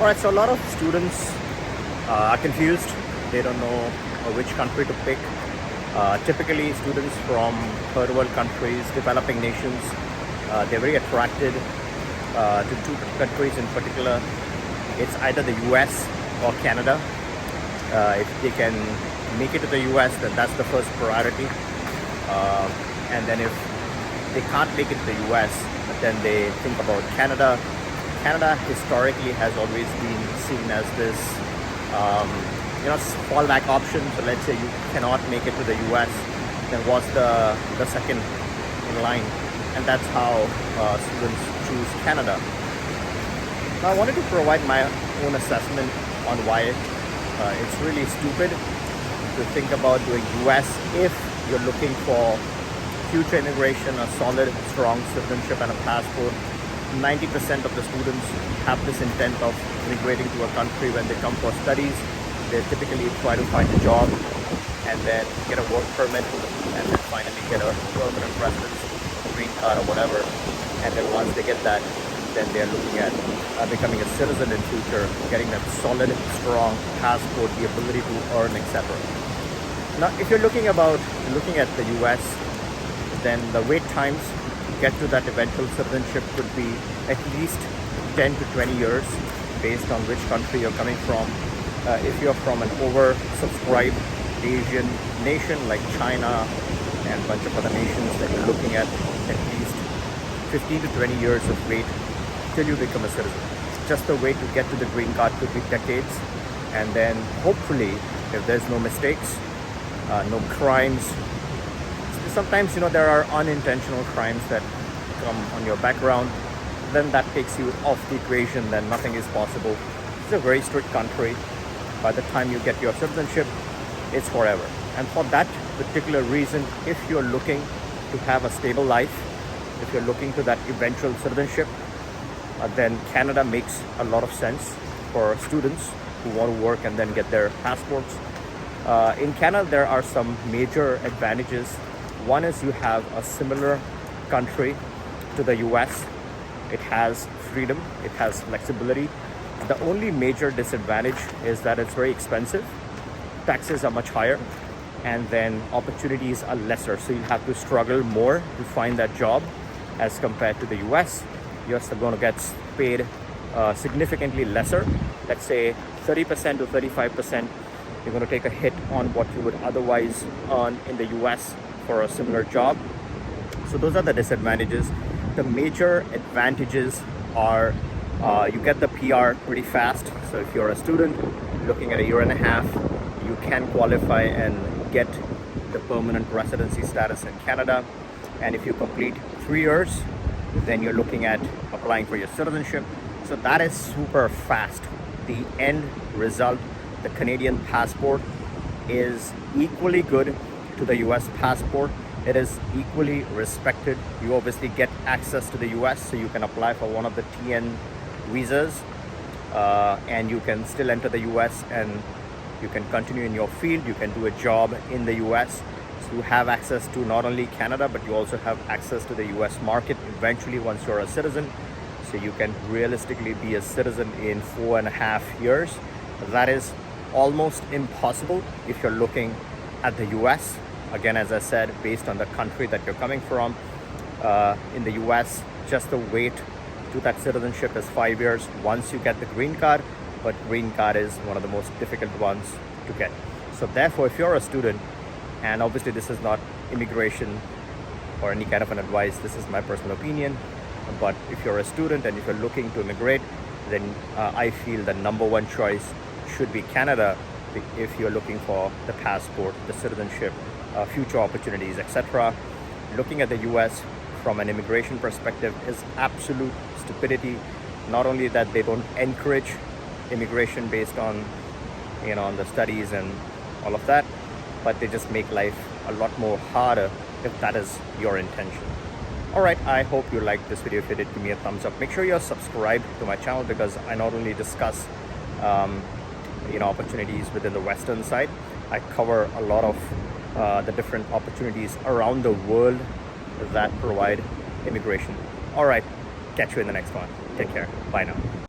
All right, so a lot of students are confused. They don't know which country to pick. Typically, students from third world countries, developing nations, they're very attracted to two countries in particular. It's either the US or Canada. If they can make it to the US, then that's the first priority. And then if they can't make it to the US, then they think about Canada. Canada historically has always been seen as this fallback option. So let's say you cannot make it to the US, then what's the second in line? And that's how students choose Canada. Now I wanted to provide my own assessment on why it's really stupid to think about doing US if you're looking for future immigration, a solid, strong citizenship and a passport. 90% of the students have this intent of immigrating to a country when they come for studies. They typically try to find a job and then get a work permit and then finally get a permanent residence, green card or whatever. And then once they get that, then they're looking at becoming a citizen in future, getting that solid, strong passport, the ability to earn, etc. Now, if you're looking at the US, then the wait times get to that eventual citizenship could be at least 10 to 20 years based on which country you're coming from. If you're from an oversubscribed Asian nation like China and a bunch of other nations, then you're looking at least 15 to 20 years of wait till you become a citizen. Just the way to get to the green card could be decades, and then hopefully, if there's no mistakes, no crimes. Sometimes, there are unintentional crimes that come on your background, then that takes you off the equation, then nothing is possible. It's a very strict country. By the time you get your citizenship, it's forever. And for that particular reason, if you're looking to have a stable life, if you're looking to that eventual citizenship, then Canada makes a lot of sense for students who want to work and then get their passports. In Canada, there are some major advantages. One is you have a similar country to the US. It has freedom, it has flexibility. The only major disadvantage is that it's very expensive. Taxes are much higher, and then opportunities are lesser. So you have to struggle more to find that job as compared to the US. You're still going to get paid significantly lesser. Let's say 30% to 35%. You're going to take a hit on what you would otherwise earn in the US for a similar job. So those are the disadvantages. The major advantages are you get the PR pretty fast. So if you're a student looking at a year and a half, you can qualify and get the permanent residency status in Canada. And if you complete 3 years, then you're looking at applying for your citizenship. So that is super fast. The end result, the Canadian passport, is equally good to the US passport. It is equally respected. You obviously get access to the US, so you can apply for one of the TN visas, and you can still enter the US and you can continue in your field. You can do a job in the US. So you have access to not only Canada, but you also have access to the US market eventually once you're a citizen. So you can realistically be a citizen in 4.5 years. That is almost impossible if you're looking at the US. Again, as I said, based on the country that you're coming from. In the US, just the wait to that citizenship is 5 years once you get the green card, but green card is one of the most difficult ones to get. So therefore, if you're a student, and obviously this is not immigration or any kind of an advice, this is my personal opinion, but if you're a student and if you're looking to immigrate, then I feel the number one choice should be Canada if you're looking for the passport, the citizenship, future opportunities, etc. Looking at the US from an immigration perspective is absolute stupidity. Not only that they don't encourage immigration based on on the studies and all of that, but they just make life a lot more harder if that is your intention. All right, I hope you liked this video. If you did, give me a thumbs up. Make sure you're subscribed to my channel, because I not only discuss opportunities within the Western side, I cover a lot of the different opportunities around the world that provide immigration. All right, catch you in the next one. Take care. Bye now.